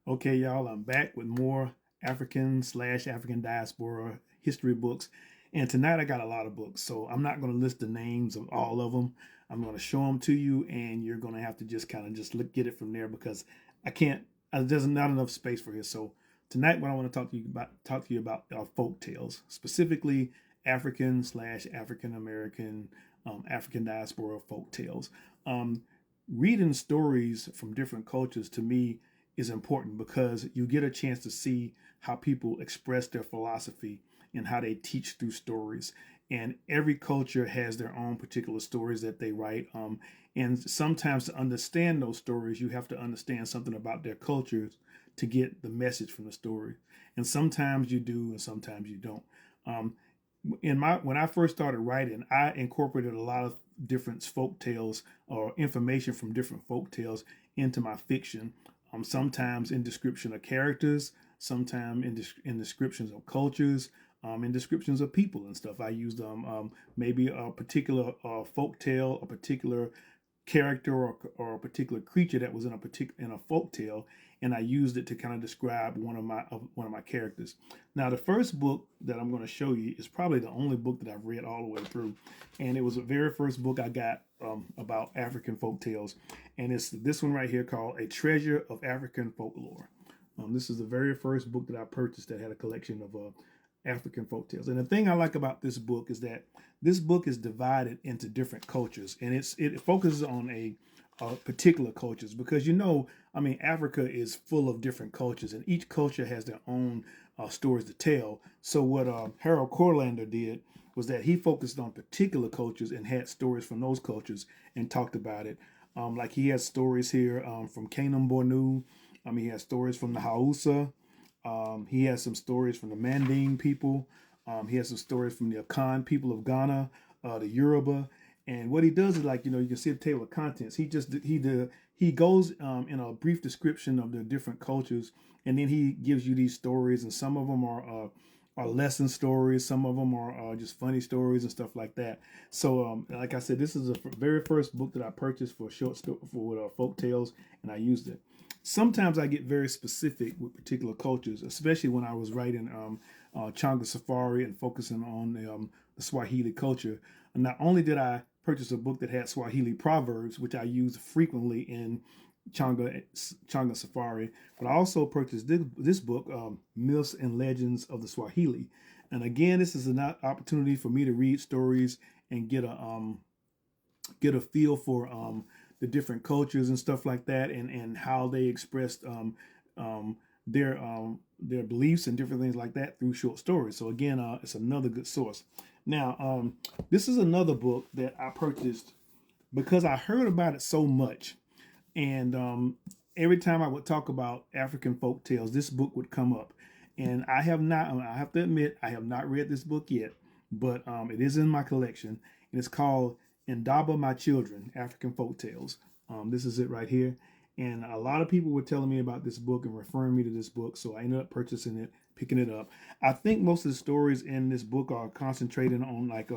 Okay, y'all, I'm back with more African diaspora history books. And tonight I got a lot of books, so I'm not going to list the names of all of them. I'm going to show them to you, and you're going to have to just kind of just look get it from there because I can't. There's not enough space for here. So tonight, what I want to talk to you about are folk tales, specifically African American, African diaspora folk tales. Um, Reading stories from different cultures to me is important because you get a chance to see how people express their philosophy and how they teach through stories. And every culture has their own particular stories that they write. And sometimes to understand those stories, you have to understand something about their cultures to get the message from the story. And sometimes you do, and sometimes you don't. Um, in my when I first started writing, I incorporated a lot of different folk tales or information from different folk tales into my fiction. Sometimes in description of characters, sometimes in descriptions of cultures, in descriptions of people and stuff. I used maybe a particular folk tale, a particular character or a particular creature that was in a folk tale, and I used it to kind of describe one of my characters. Now, the first book that I'm going to show you is probably the only book that I've read all the way through, and it was the very first book I got about African folk tales, and it's this one right here called "A Treasure of African Folklore." This is the very first book that I purchased that had a collection of African folk tales. And the thing I like about this book is that this book is divided into different cultures, and it focuses on a particular cultures because I mean, Africa is full of different cultures, and each culture has their own stories to tell. So what Harold Corlander did was that he focused on particular cultures and had stories from those cultures and talked about it. Like he has stories here from Canaan Bornu. He has stories from the Hausa. He has some stories from the Manding people. He has some stories from the Akan people of Ghana, the Yoruba. And what he does is like you can see the table of contents. He goes in a brief description of the different cultures, and then he gives you these stories, and some of them are lesson stories. Some of them are just funny stories and stuff like that. So, like I said, this is the very first book that I purchased for folk tales, and I used it. Sometimes I get very specific with particular cultures, especially when I was writing Changa Safari and focusing on the Swahili culture. And not only did I purchase a book that had Swahili proverbs, which I use frequently in Changa Safari, but I also purchased this book, Myths and Legends of the Swahili. And again, this is an opportunity for me to read stories and get a feel for the different cultures and stuff like that, and how they expressed um, their beliefs and different things like that through short stories. So again, it's another good source. Now, this is another book that I purchased because I heard about it so much, and every time I would talk about African folk tales, this book would come up. And I have not, I have to admit, I have not read this book yet, but it is in my collection. And it's called Indaba My Children, African Folk Tales. This is it right here. And a lot of people were telling me about this book and referring me to this book. So I ended up purchasing it, picking it up. I think most of the stories in this book are concentrated on like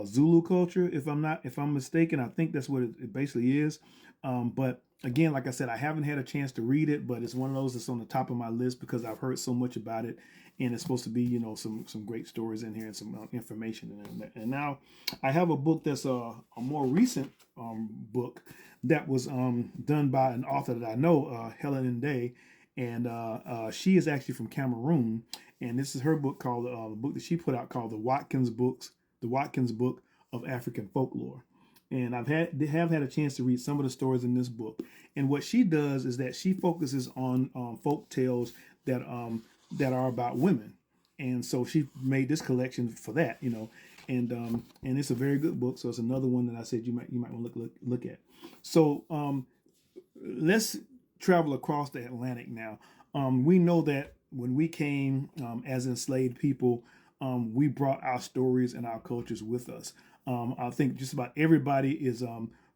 Zulu culture. If I'm mistaken, I think that's what it basically is. But again, like I said, I haven't had a chance to read it, but it's one of those that's on the top of my list because I've heard so much about it, and it's supposed to be some great stories in here and some information in it. And now I have a book that's a more recent book that was done by an author that I know, Helen Day, and she is actually from Cameroon, and this is her book called the book that she put out called the Watkins Book of African Folklore. And have had a chance to read some of the stories in this book. And what she does is that she focuses on folk tales that are about women. And so she made this collection for that. And it's a very good book. So it's another one that I said you might want to look at. So let's travel across the Atlantic now. We know that when we came as enslaved people, we brought our stories and our cultures with us. I think just about everybody is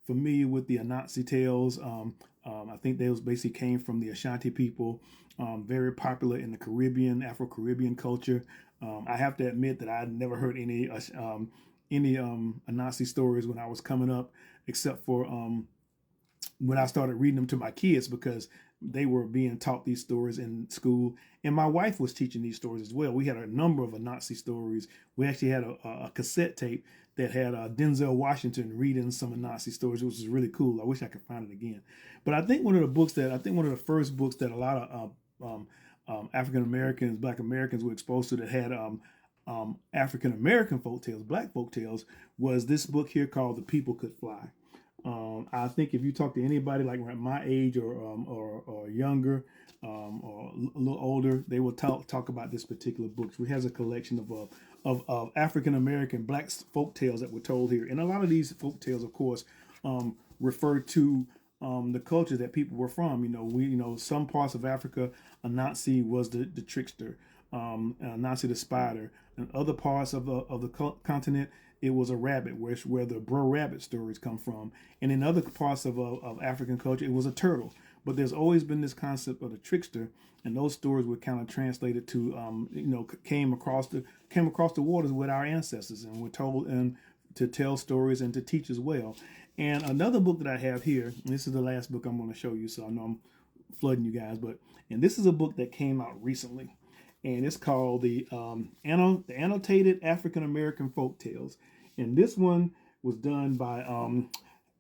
familiar with the Anansi tales. I think those basically came from the Ashanti people, very popular in the Caribbean, Afro-Caribbean culture. I have to admit that I never heard any Anansi stories when I was coming up, except for when I started reading them to my kids because they were being taught these stories in school. And my wife was teaching these stories as well. We had a number of Nazi stories. We actually had a cassette tape that had Denzel Washington reading some Nazi stories, which was really cool. I wish I could find it again. But I think one of the first books that a lot of African Americans, Black Americans were exposed to that had African American folktales, Black folktales, was this book here called "The People Could Fly." I think if you talk to anybody like my age or younger or a little older, they will talk about this particular book. It has a collection of African American Black folk tales that were told here, and a lot of these folk tales, of course, refer to the culture that people were from. Some parts of Africa, a Nazi was the trickster, Nazi the spider, and other parts of the continent, it was a rabbit, where the Brer Rabbit stories come from. And in other parts of African culture, it was a turtle. But there's always been this concept of the trickster, and those stories were kind of translated to, came across the waters with our ancestors, and were told and to tell stories and to teach as well. And another book that I have here, and this is the last book I'm going to show you, so I know I'm flooding you guys, and this is a book that came out recently, and it's called the Annotated African American Folk Tales. And this one was done by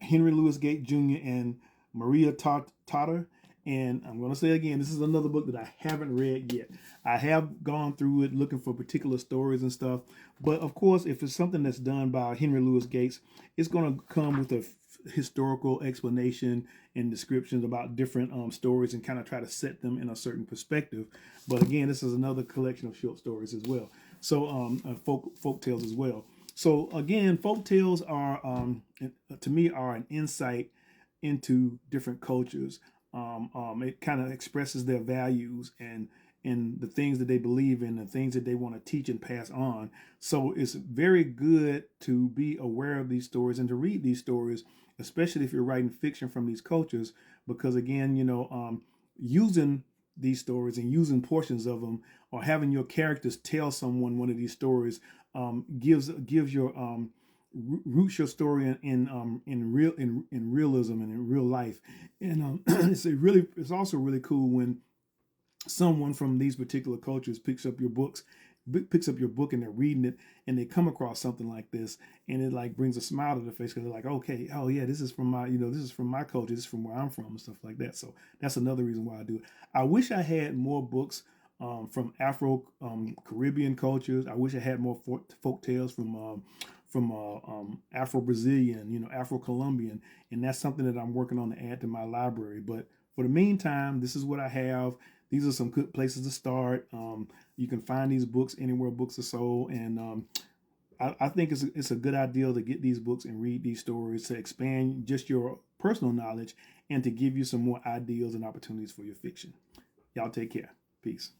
Henry Louis Gates Jr. and Maria Totter. And I'm going to say again, this is another book that I haven't read yet. I have gone through it looking for particular stories and stuff. But of course, if it's something that's done by Henry Louis Gates, it's going to come with a historical explanation and descriptions about different stories and kind of try to set them in a certain perspective. But again, this is another collection of short stories as well. So folk tales as well. So again, folk tales are, to me, are an insight into different cultures. It kind of expresses their values and the things that they believe in, the things that they want to teach and pass on. So it's very good to be aware of these stories and to read these stories, especially if you're writing fiction from these cultures, because again, using these stories and using portions of them, or having your characters tell someone one of these stories, gives your roots your story in realism and in real life. And it's also really cool when someone from these particular cultures picks up your book and they're reading it and they come across something like this, and it like brings a smile to their face because they're like, okay, oh yeah, this is from my culture, this is from where I'm from, and stuff like that. So that's another reason why I do it. I wish I had more books from Afro Caribbean cultures. I wish I had more folk tales from Afro Brazilian, Afro Colombian, and that's something that I'm working on to add to my library. But for the meantime, this is what I have. These are some good places to start. You can find these books anywhere books are sold, and I think it's a good idea to get these books and read these stories to expand just your personal knowledge and to give you some more ideas and opportunities for your fiction. Y'all take care. Peace.